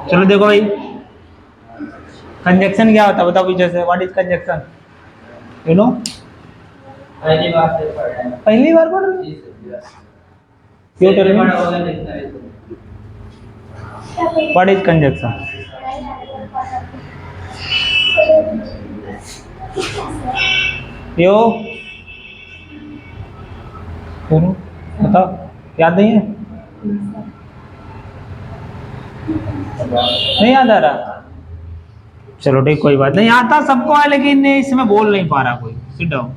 चलो देखो भाई, कंजक्शन क्या होता है बताओ पीछे से, what is conjunction, you know? पहली बार से पढ़ रहे हैं। पहली बार पढ़ रहे हो? क्यों tell me what is conjunction? यो बताओ, याद नहीं है? नहीं याद आ रहा? चलो ठीक, कोई बात नहीं, आता सबको है लेकिन इसमें बोल नहीं पा रहा कोई। Sit down.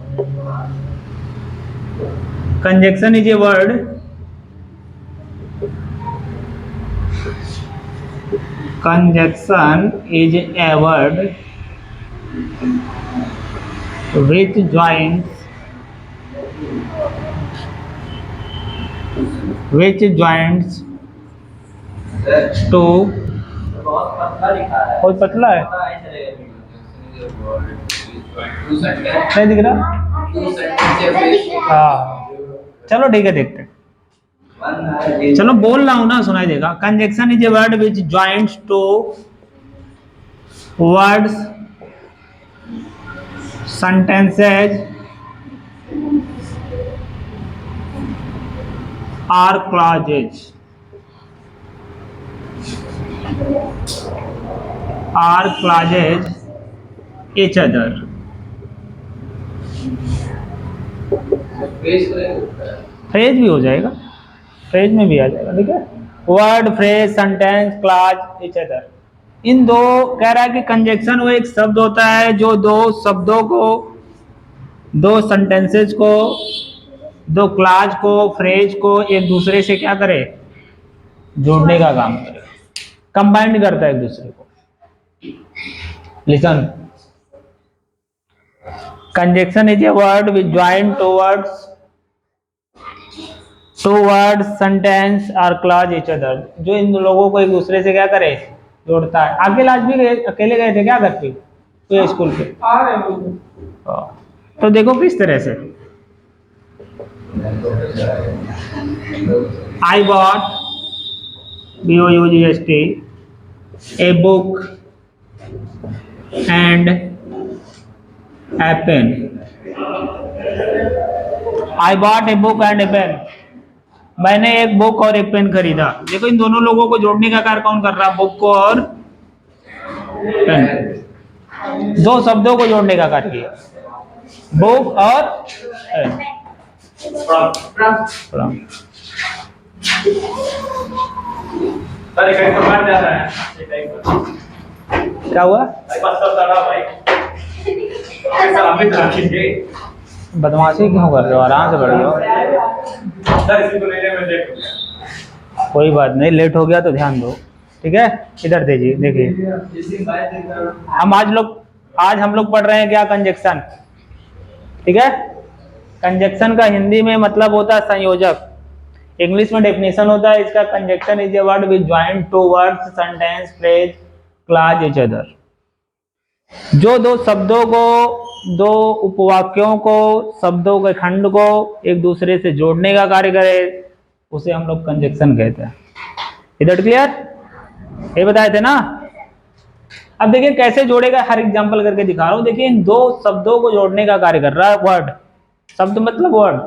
Conjunction is a word conjunction is a word which joins to, बहुत पतला लिखा है। बहुत पतला है, नहीं दिख रहा? हाँ चलो ठीक है, देखते हैं। चलो बोल रहा हूं ना, सुनाई देगा। Conjunction is a word which joins two words, sentences or clauses each other। Phrase भी हो जाएगा, फ्रेज में भी आ जाएगा, ठीक है। Word, phrase, sentence, clause, each other. इन दो, कह रहा है कि कंजक्शन वो एक शब्द होता है जो दो शब्दों को, दो सेंटेंसेस को, दो क्लॉज को, फ्रेज को एक दूसरे से क्या करे, जोड़ने का काम करे, कंबाइंड करता है एक दूसरे को। Listen, conjunction is a word which join two words, sentence और क्लॉज इच अदर, जो इन लोगों को एक दूसरे से क्या करे, जोड़ता है। आगे आज भी अकेले गए थे क्या घर पे, तो स्कूल पे तो देखो किस तरह से। I bought BOUGHT a book and a pen। I bought a book and a pen। मैंने एक बुक और एक पेन खरीदा। देखो इन दोनों लोगों को जोड़ने का कार्य कौन कर रहा है, बुक को और पेन, दो शब्दों को जोड़ने का कार्य किया, बुक और पेन। क्या हुआ? बदमाशी क्यों कर रहे हो, आराम से बैठो। कोई बात नहीं, लेट हो गया तो ध्यान दो, ठीक है। इधर दीजिए, देखिए आज हम लोग पढ़ रहे हैं क्या, कंजक्शन, ठीक है। कंजक्शन का हिंदी में मतलब होता है संयोजक। इंग्लिश में डेफिनेशन होता है इसका, conjunction is a word which join two words, sentence, phrase, clause each other, जो दो शब्दों को, दो उपवाक्यों को, शब्दों के खंड को एक दूसरे से जोड़ने का कार्य करे, उसे हम लोग कंजक्शन कहते हैं। इधर क्लियर, ये बताए थे ना। अब देखिए कैसे जोड़ेगा, हर एग्जांपल करके दिखा रहा हूं। देखिए इन दो शब्दों को जोड़ने का कार्य कर रहा है वर्ड, शब्द मतलब वर्ड,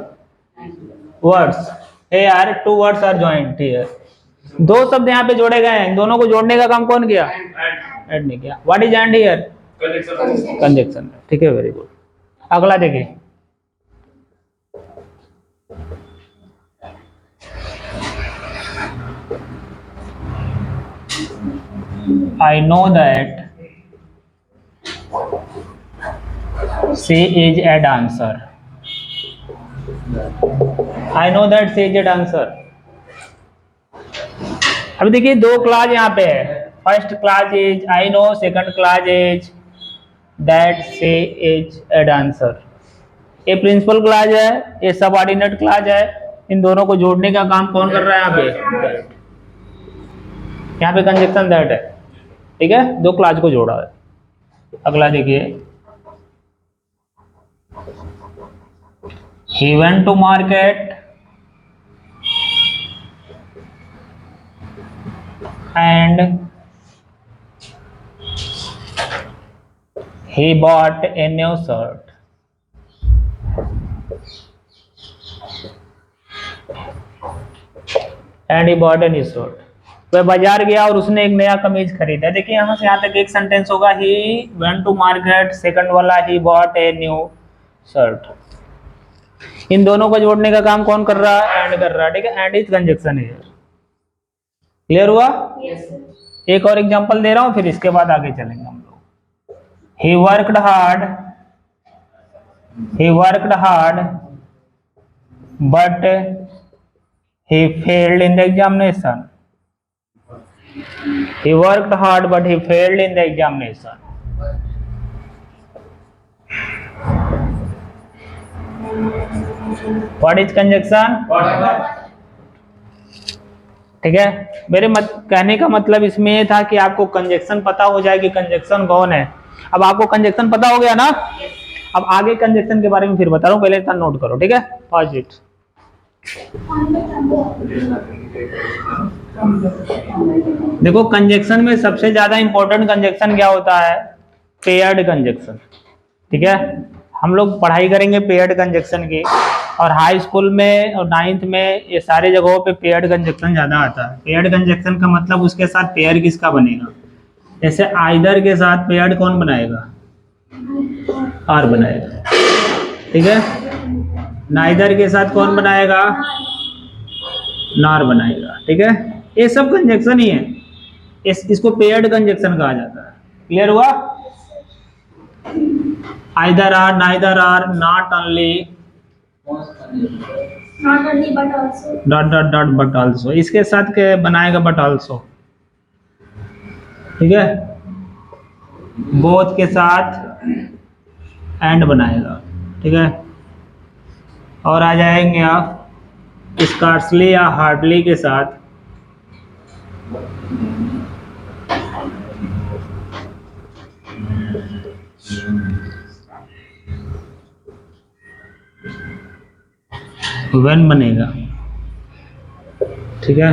वर्ड्स है यार, two words are joint here, दो शब्द यहाँ पे जोड़े गए हैं, इन दोनों को जोड़ने का काम कौन किया, ऐड नहीं किया। What is and here, conjunction, ठीक है, वेरी गुड। अगला देखिए, I know that she is a dancer। I know that she is a dancer। अब देखिए दो क्लास यहाँ पे है, first class is I know, second class is that she is a dancer. ये प्रिंसिपल क्लास है, ये सबऑर्डिनेट क्लास है, इन दोनों को जोड़ने का काम कौन कर रहा है यहाँ पे, यहाँ पे कंजक्शन दैट है, ठीक है, दो क्लास को जोड़ा है। अगला देखिए, he went to market and he bought a new shirt. And he bought a new shirt. वह बाजार गया और उसने एक नया कमीज खरीदा। देखिए यहाँ से यहाँ तक एक सेंटेंस होगा, he went to market, second वाला he bought a new shirt। इन दोनों को जोड़ने का काम कौन कर रहा है? एंड कर रहा है, ठीक है। And is conjunction here. Clear हुआ? एक और एग्जांपल दे रहा हूं, फिर इसके बाद आगे चलेंगे हम लोग। he worked hard but he failed in the examination। he worked hard but he failed in the examination। What is conjunction? ठीक है। मेरे कहने का मतलब इसमें ये था कि आपको कंजक्शन पता हो जाए कि कंजक्शन कौन है। अब आपको कंजक्शन पता हो गया ना, अब आगे कंजक्शन के बारे में फिर बता रहा हूँ, पहले इतना नोट करो, ठीक है। Pause it. देखो कंजक्शन में सबसे ज्यादा इंपॉर्टेंट कंजक्शन क्या होता है? पेयर्ड कंजक्शन, ठीक है। हम लोग पढ़ाई करेंगे पेयर्ड कंजक्शन की, और हाई स्कूल में और 9th में ये सारे जगहों पे पेयर्ड कंजक्शन ज्यादा आता है। पेयर्ड कंजक्शन का मतलब उसके साथ पेयर किसका बनेगा? जैसे आइदर के साथ पेयर्ड कौन बनाएगा? आर बनाएगा, ठीक है। नाइदर के साथ कौन बनाएगा? नार बनाएगा, ठीक है। ये सब कंजक्शन ही है, इसको पेयर्ड कंजक्शन कहा जाता है। क्लियर हुआ? Either or, neither or, not only, dot dot dot but also. इसके साथ के बनाएगा बट ऑल्सो, ठीक है। बोथ के साथ एंड बनाएगा, ठीक है। और आ जाएंगे आप स्कार्सली या हार्डली के साथ व्हेन बनेगा, ठीक है।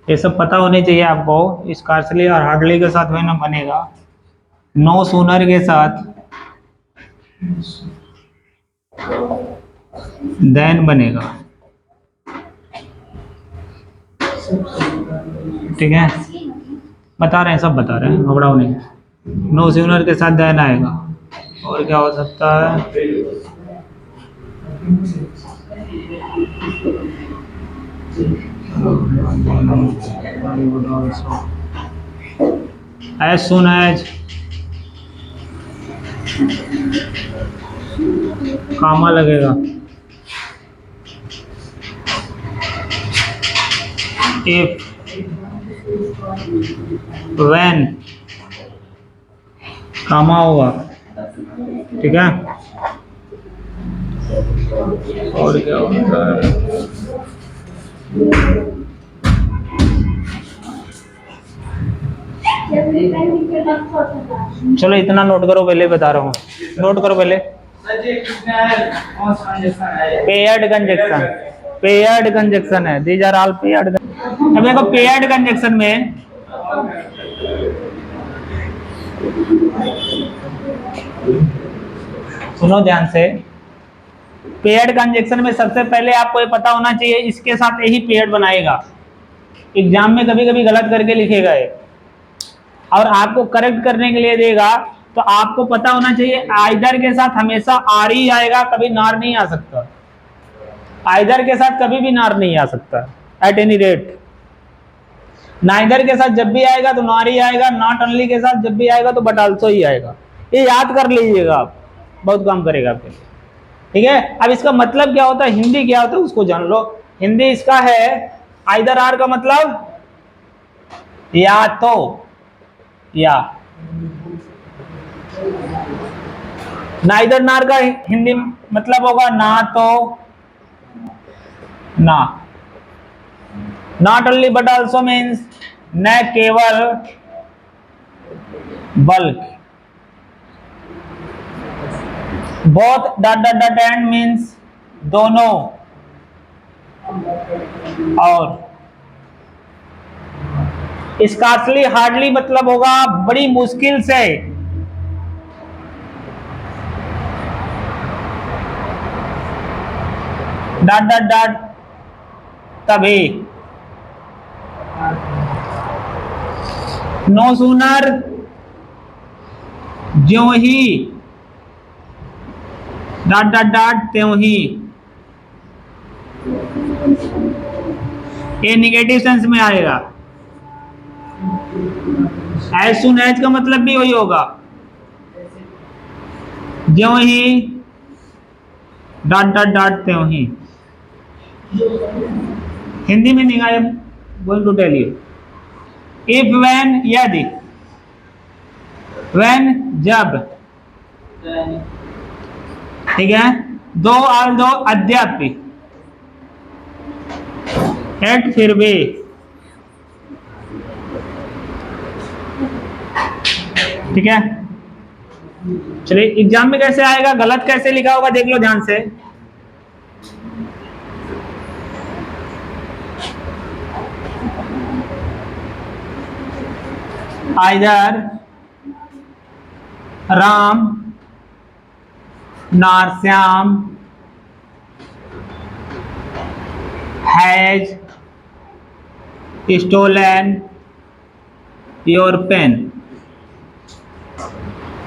ये सब पता होने चाहिए आपको। स्कार्सली और हार्डली के साथ व्हेन बनेगा। नो सूनर के साथ देन बनेगा, ठीक है। बता रहे हैं, सब बता रहे हैं, घबराओ नहीं। नो सूनर के साथ देन आएगा। और क्या हो सकता है? as soon as, कामा लगेगा। if, when, कामा होगा, ठीक है। और क्या होता है? चलो इतना नोट करो, पहले बता रहा हूँ, नोट करो पहले। पेयर्ड कंजक्शन, पेयर्ड कंजक्शन है, दीज आर ऑल पेयर्ड। अब देखो पेयर्ड कंजक्शन में सुनो ध्यान से। पेयर्ड कंजक्शन में सबसे पहले आपको ये पता होना चाहिए, इसके साथ यही पेयर्ड बनाएगा। एग्जाम में कभी कभी गलत करके लिखेगा ये, और आपको करेक्ट करने के लिए देगा, तो आपको पता होना चाहिए आइदर के साथ हमेशा आर ही आएगा, कभी नार नहीं आ सकता। आइदर के साथ कभी भी नार नहीं आ सकता एट एनी रेट। नाइदर के साथ जब भी आएगा तो नार ही आएगा, नॉट ओनली के साथ जब भी आएगा तो बट आल्सो ही आएगा। ये याद कर लीजिएगा आप, बहुत काम करेगा आपके लिए, ठीक है। अब इसका मतलब क्या होता है, हिंदी क्या होता है उसको जान लो। हिंदी इसका है आइदर आर का मतलब या तो, या। नाइदर नार का हिंदी मतलब होगा ना तो ना। Not only but also means न केवल बल्कि। Both dot dot dot and means दोनों और। स्कार्सली हार्डली मतलब होगा बड़ी मुश्किल से, डॉट डॉट डॉट तभी, नो सूनर ज्यों ही, डॉट डॉट डॉट त्यों ही, ये निगेटिव सेंस में आएगा। एज सुन एज का मतलब भी वही होगा, ज्यों ही, डॉट डॉट डॉट त्यों ही। हिंदी में नहीं, I am going to tell you. If when यदि, व्हेन जब, ठीक है, दो और दो अद्यापि, एट फिर भी, ठीक है। चलिए एग्जाम में कैसे आएगा, गलत कैसे लिखा होगा देख लो ध्यान से। Either Ram nor Shyam has stolen your pen.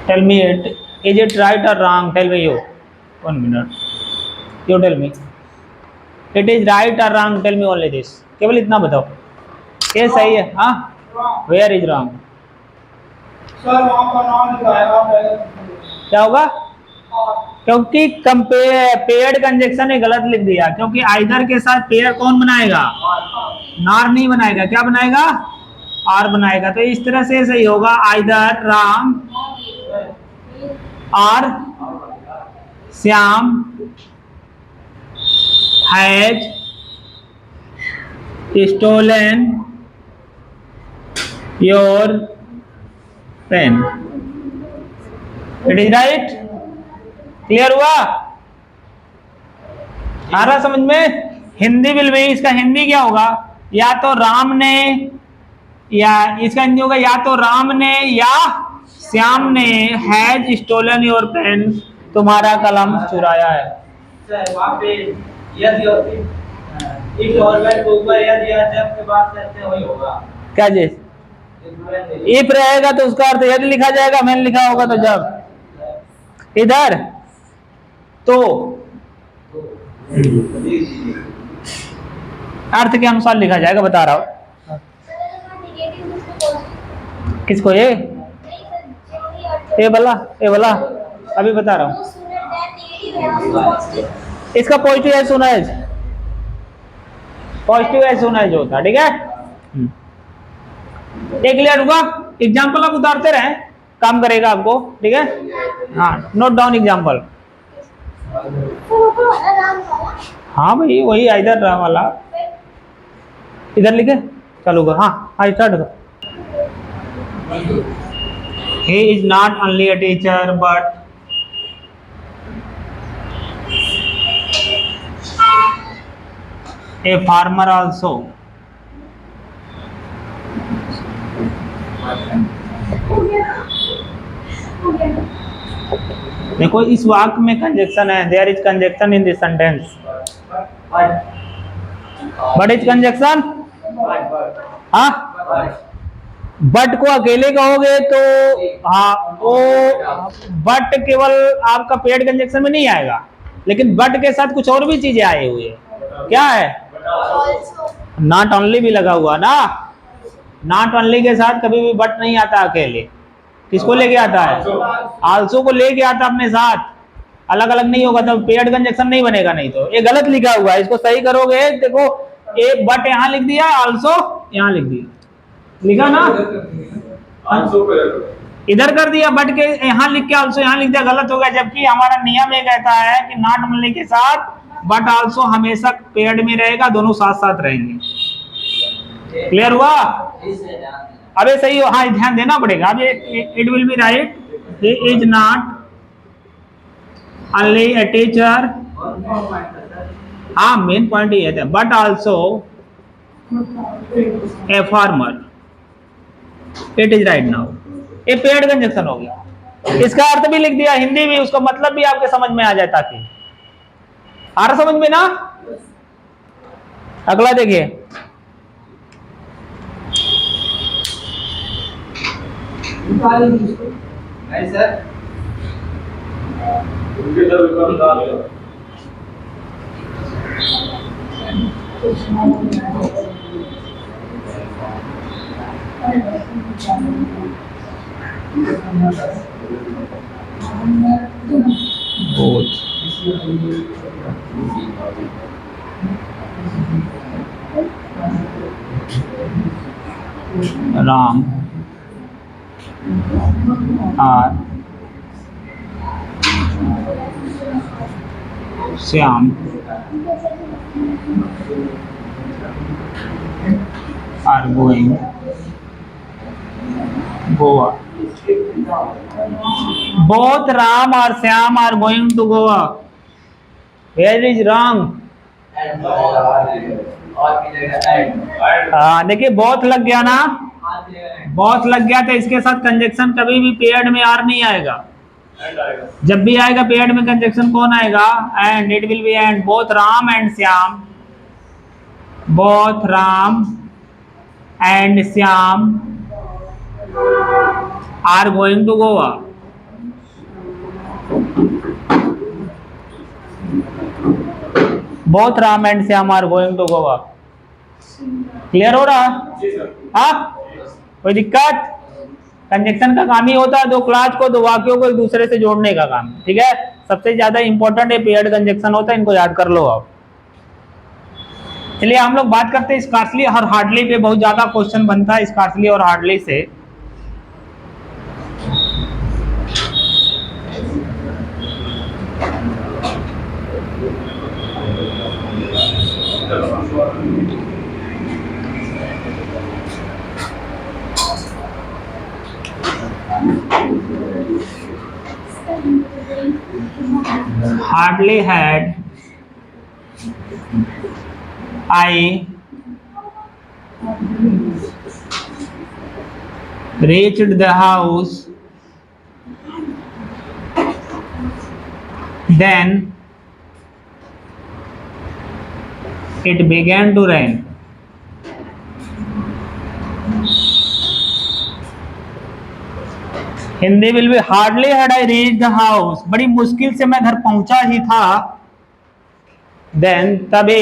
Tell me it. Is it right or wrong? Tell me you. 1 minute. You tell me. It is right or wrong? Tell me only this. केवल इतना बताओ, ये सही है? हाँ, where is wrong? सर वहाँ पर नाम लिखा है, आप क्या होगा? क्योंकि पेयर्ड कंजक्शन ने गलत लिख दिया, क्योंकि आइदर के साथ पेयर कौन बनाएगा? नार नहीं बनाएगा, क्या बनाएगा? आर बनाएगा। तो इस तरह से सही होगा, आइदर राम और Shyam has stolen your pen. It is right. Clear हुआ? आ रहा समझ में? हिंदी विल बी, इसका हिंदी क्या होगा? या तो राम ने, या इसका हिंदी होगा या तो राम ने या श्याम ने हैज स्टोलन योर पेन, तुम्हारा कलम चुराया है। सर वहाँ पे यदि होती, इफ और व्हेन के ऊपर यदि या जब के बाद करते वही होगा। क्या चीज? इफ रहेगा तो उसका अर्थ यदि लिखा जाएगा, मैंने लिखा होगा तो जब। इधर तो अर्थ के अनुसार लिखा जाएगा, बता रहा हूं। किसको? ये वाला अभी बता रहा हूं। इसका पॉजिटिव है सुना है, पॉजिटिव है सुना है जो होता, ठीक है। एक क्लियर हुआ? एग्जाम्पल आप उतारते रहे, काम करेगा आपको, ठीक है। हाँ, नोट डाउन एग्जाम्पल। हाँ भाई वही इधर राम वाला, इधर लिखे चालू कर। हाँ स्टार्ट कर। He is not only a teacher but a farmer also. देखो इस वाक्य में कंजक्शन है, there is conjunction in this sentence. But is conjunction, हाँ, बट को अकेले कहोगे तो हाँ, वो बट केवल आपका पेड कंजक्शन में नहीं आएगा, लेकिन बट के साथ कुछ और भी चीजें आई हुई है। क्या है? नॉट ओनली भी लगा हुआ ना। नॉट ओनली के साथ कभी भी बट नहीं आता अकेले। किसको लेके आता है? आल्सो को लेके आता अपने साथ, अलग अलग नहीं होगा, तो पेयर्ड कंजक्शन नहीं बनेगा। नहीं तो ये गलत लिखा हुआ है, इसको सही करोगे। देखो एक बट यहाँ लिख दिया, आल्सो यहाँ लिख दिया, लिखा ना, इधर कर दिया, बट के यहाँ लिख के आल्सो यहाँ लिख दिया, गलत होगा। जबकि हमारा नियम ये कहता है कि नॉट ओनली के साथ बट आल्सो हमेशा पेयर्ड में रहेगा, दोनों साथ साथ रहेंगे। क्लियर हुआ? अबे सही हो, हाँ ध्यान देना पड़ेगा। अब it will B right, he is not only a teacher, हाँ मेन पॉइंट ये है, but also a farmer. It is right now. ये पेयर्ड कंजक्शन हो गया। इसका अर्थ भी लिख दिया, हिंदी भी, उसका मतलब भी आपके समझ में आ जाए, ताकि आ रहा समझ में ना। अगला देखिए, नहीं sir, Ram are Shyam are going Goa. Both Ram और Shyam are going to Goa. Where is wrong? देखिए बोथ लग गया ना, बोथ लग गया, तो इसके साथ कंजक्शन कभी भी पेयर्ड में आर नहीं आएगा। जब भी आएगा पेयर्ड में कंजक्शन कौन आएगा? And. It will be and. Both Ram and Shyam, both Ram and Shyam are going to Goa. Both Ram and Shyam are going to Goa. Clear हो रहा? हाँ, कोई दिक्कत? कंजक्शन का काम ही होता है दो क्लास को, दो वाक्यों को एक दूसरे से जोड़ने का काम, ठीक है। सबसे ज्यादा इंपॉर्टेंट है पेयर्ड कंजक्शन होता है, इनको याद कर लो आप। चलिए हम लोग बात करते हैं स्कार्सली और हार्डली पे। बहुत ज्यादा क्वेश्चन बनता है स्कार्सली और हार्डली से। Hardly had I reached the house, then it began to rain. Hindi will be hardly had I reach the house, बड़ी मुश्किल से मैं घर पहुंचा ही था। देन तभी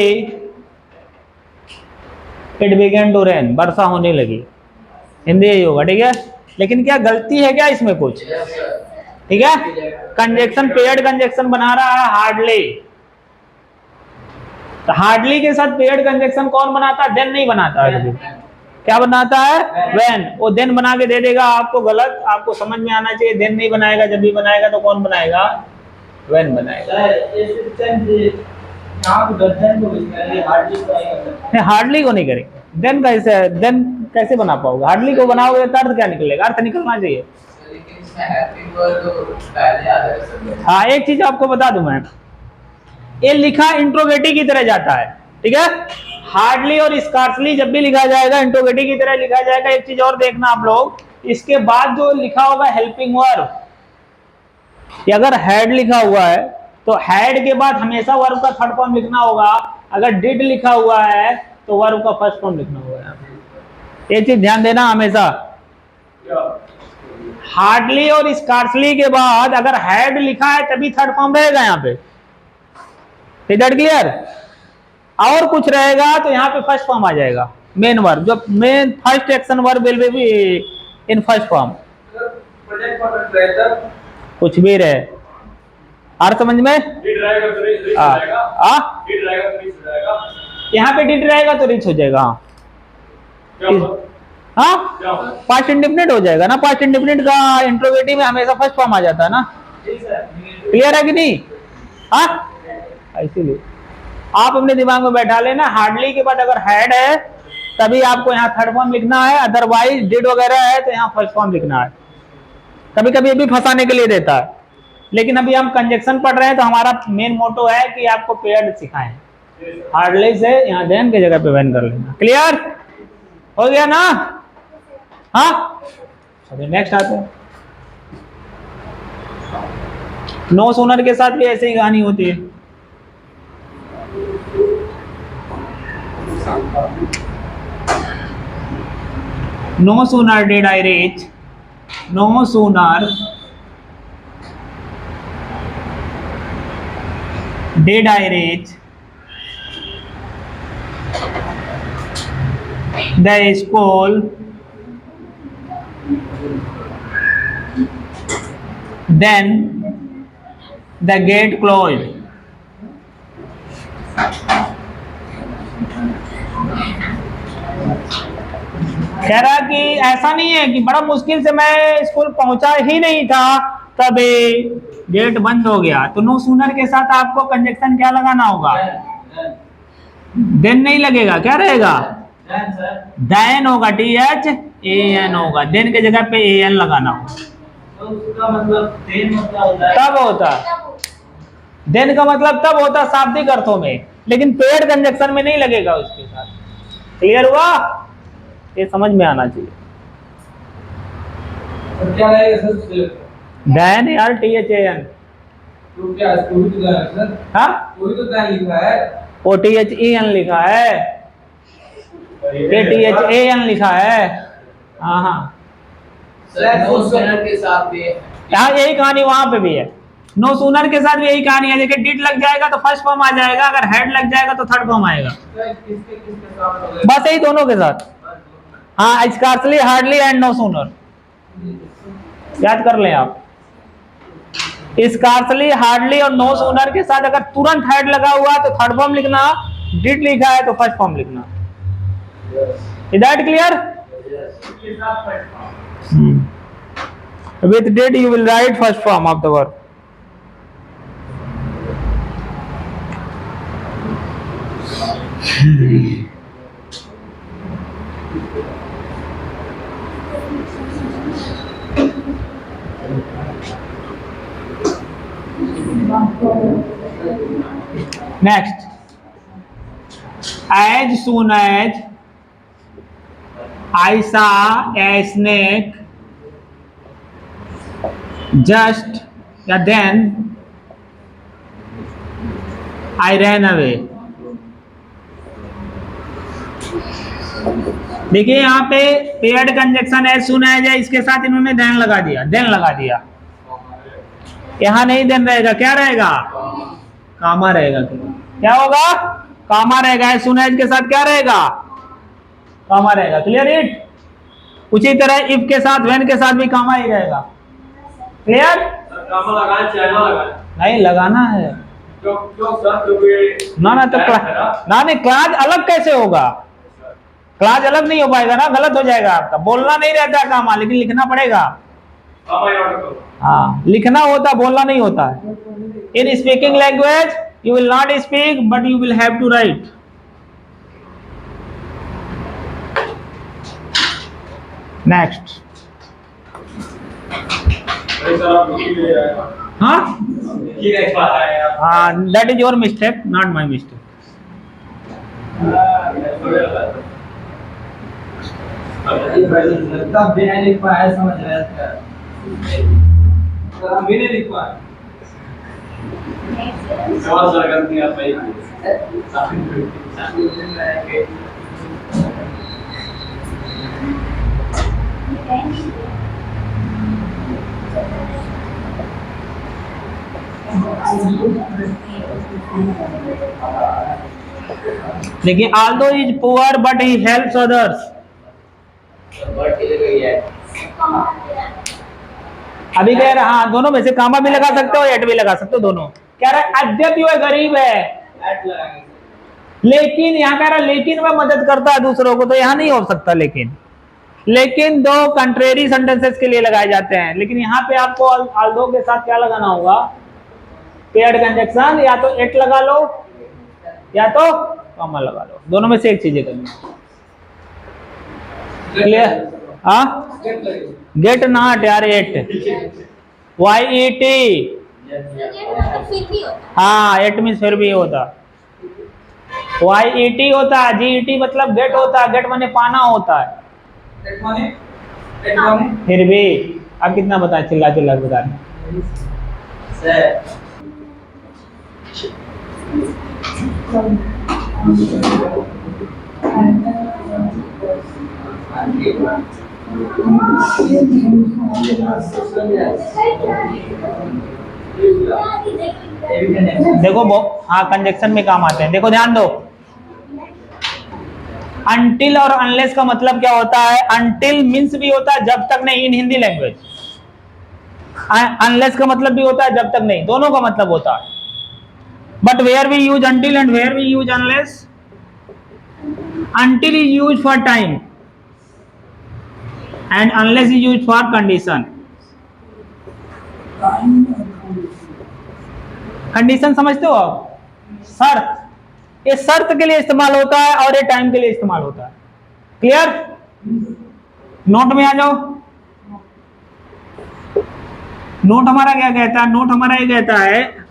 इट बिगेन टू रेन, वर्षा होने लगी। हिंदी यही होगा, ठीक है। लेकिन क्या गलती है क्या इसमें कुछ? ठीक है, कंजक्शन पेयर्ड कंजक्शन बना रहा है हार्डली। तो हार्डली के साथ पेयर्ड कंजक्शन कौन बनाता है? देन नहीं बनाता है। क्या बनाता है? व्हेन। वो देन बना के दे देगा आपको, गलत। आपको समझ में आना चाहिए, देन नहीं बनाएगा। जब भी बनाएगा तो कौन बनाएगा? व्हेन बनाएगा। हार्डली को नहीं करेंगे। देन कैसे बना पाओगे? हार्डली को बनाओगे तो अर्थ क्या निकलेगा? अर्थ निकलना चाहिए। हाँ, एक चीज आपको बता दूं मैं, ये लिखा इंट्रोगेटिव की तरह जाता है, ठीक है। हार्डली और स्कार्सली जब भी लिखा जाएगा इंट्रोगेटिव की तरह लिखा जाएगा। एक चीज और देखना आप लोग, इसके बाद जो लिखा होगा हेल्पिंग वर्ब, अगर हैड लिखा हुआ है तो हैड के बाद हमेशा वर्ब का थर्ड फॉर्म लिखना होगा। अगर डिड लिखा हुआ है तो वर्ब का फर्स्ट फॉर्म लिखना होगा। ये चीज ध्यान देना हमेशा। हार्डली और स्कार्सली के बाद अगर हैड लिखा है तभी थर्ड फॉर्म रहेगा यहाँ पे। Is that clear? और कुछ रहेगा तो यहाँ पे फर्स्ट फॉर्म आ जाएगा, मेन वर्ब। जो main first action verb will be in first form. कुछ भी रहे, अर्थ समझ में? यहाँ पे डिड रहेगा तो रिच हो जाएगा। हाँ, पास्ट इंडेफिनिट हो जाएगा ना। पास्ट इंडेफिनिट का इंट्रोगेटिव में हमेशा फर्स्ट फॉर्म आ जाता है ना। क्लियर है कि नहीं? हाँ, इसीलिए आप अपने दिमाग में बैठा लेना, हार्डली के बाद अगर हैड है तभी आपको यहाँ थर्ड फॉर्म लिखना है, अदरवाइज डिड वगैरह है तो यहाँ फर्स्ट फॉर्म लिखना है। कभी कभी ये भी फंसाने के लिए देता है, लेकिन अभी हम कंजक्शन पढ़ रहे हैं तो हमारा मेन मोटो है कि आपको पेयर्ड सिखाएं। हार्डली से यहाँ देन की जगह पे वेन कर लेना। क्लियर हो गया ना? हाँ चलिए नेक्स्ट आते हैं। नो सूनर के साथ भी ऐसे ही कहानी होती है। No sooner did I reach, no sooner did I reach the school then the gate closed। कह रहा कि ऐसा नहीं है कि बड़ा मुश्किल से मैं स्कूल पहुंचा ही नहीं था तभी गेट बंद हो गया। तो नो सूनर के साथ आपको कंजक्शन क्या लगाना होगा? देन नहीं लगेगा, क्या रहेगा? देन होगा, DHAN होगा। देन के जगह पे AN लगाना होगा। तो उसका मतलब देन मतलब होता है तब होता, देन का मतलब तब होता शाब्दिक अर्थों में, लेकिन पेड कंजक्शन में नहीं लगेगा उसके साथ। क्लियर हुआ? ये समझ में आना चाहिए। तो क्या रहेगा सर? देन यार THAN। तो क्या स्कूल तो है सर? हाँ कोई तो देन लिखा है, OTHEN लिखा है, THAN लिखा है। हाँ हाँ नो सूनर के साथ भी यहाँ यही कहानी वहां पे भी है। नो सूनर के साथ भी यही कहानी है। देखिए डिड लग जाएगा तो फर्स्ट फॉर्म आ जाएगा, अगर हेड लग जाएगा तो थर्ड फॉर्म आएगा। किसके किसके साथ हो गए? बस यही दोनों के साथ। हाँ scarcely, hardly and no sooner, याद कर लें आप। स्कार्सली, हार्डली और नो सूनर के साथ अगर तुरंत हेड लगा हुआ है तो थर्ड फॉर्म लिखना, डिड लिखा है तो फर्स्ट फॉर्म लिखना। Is that clear? With did you will write first form of the verb. Next, as soon as I saw a snake, just या then I ran away। देखिए यहाँ पे paired conjunction as soon as है, इसके साथ इन्होंने then लगा दिया, देन लगा दिया। यहाँ नहीं देन रहेगा, क्या रहेगा? कामा रहेगा। क्या होगा? कामा रहेगा। एज सून एज के साथ क्या रहेगा? कामा रहेगा। Clear it? उसी तरह इफ के साथ, व्हेन के साथ भी कामा ही रहेगा। क्लियर? कामा लगाना चाहिए ना लगाना? नहीं लगाना है। क्यों सर? क्योंकि ना तो ना नहीं, क्लास अलग कैसे होगा? क्लास अलग नहीं हो पाएगा ना, गलत हो जाएगा आपका। बोलना नहीं रहता है कामा, लेकिन लिखना पड़ेगा। हाँ लिखना होता, बोलना नहीं होता है। In speaking language you will not speak but you will have to write. Next, हाँ that is your mistake, not my mistake. तब भी नहीं लिख पाया, समझ रहे थे हम भी नहीं लिख पाए। सवाल सर गलती आप भाई देखिए although he is poor but he helps others। अभी कह रहा, हाँ दोनों में से कामा भी लगा सकते हो, एट भी लगा सकते हो, दोनों। कह रहा है अद्यपि वह गरीब है, लेकिन यहाँ कह रहा लेकिन वह मदद करता है दूसरों को, तो यहाँ नहीं हो सकता। लेकिन दो कंट्रेरी सेंटेंसेस के लिए लगाए जाते हैं, लेकिन यहाँ पे आपको although के साथ क्या लगाना होगा? पेयर्ड कंजक्शन, या तो एट लगा लो या तो कामा लगा लो, दोनों में से एक चीजें करनी। क्लियर? हाँ गेट नॉट यार, एट YET। हाँ एट मीन्स फिर भी होता, YET होता है, GET मतलब गेट होता है, गेट माने पाना होता है। फिर भी अब कितना बता, चिल्ला चिल्ला के बता रहे। सर देखो हाँ कंजक्शन में काम आते हैं, देखो ध्यान दो। अनटिल और अनलेस का मतलब क्या होता है? अनटिल मीन्स भी होता है जब तक नहीं, इन हिंदी लैंग्वेज। अनलेस का मतलब भी होता है जब तक नहीं, दोनों का मतलब होता है। But where we use until and where we use unless? Until is use for time and unless is use for condition. Condition समझते हो आप? शर्त, ये शर्त के लिए इस्तेमाल होता है और ये टाइम के लिए इस्तेमाल होता है। क्लियर? नोट में आ जाओ। नोट हमारा क्या कहता है? नोट हमारा ये कहता है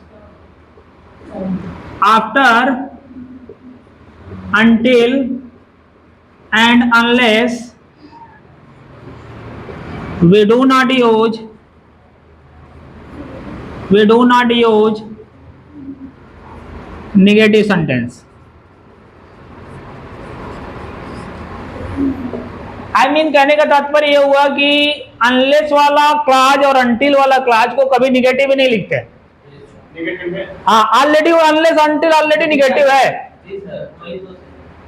after until and unless we do not use negative sentence। I mean कहने का तात्पर्य यह हुआ कि अनलेस वाला क्लाज और अनटिल वाला क्लाज को कभी निगेटिव ही नहीं लिखते। हाँ, ऑलरेडी वो अनलेस अनटिल ऑलरेडी निगेटिव है,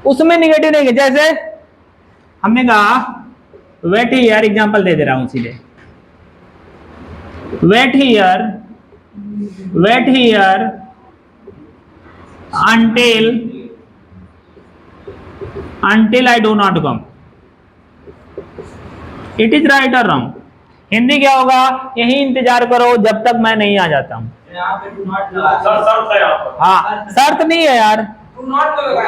उसमें निगेटिव नहीं है। जैसे हमने कहा वेट हियर, एग्जांपल दे दे रहा हूं सीधे। Wait here until I do not come। It is right और रॉन्ग? हिंदी क्या होगा? यही इंतजार करो जब तक मैं नहीं आ जाता हूं। यहाँ पे डू नॉट लगा, हाँ, शर्त नहीं है यार। डू नॉट तो लगा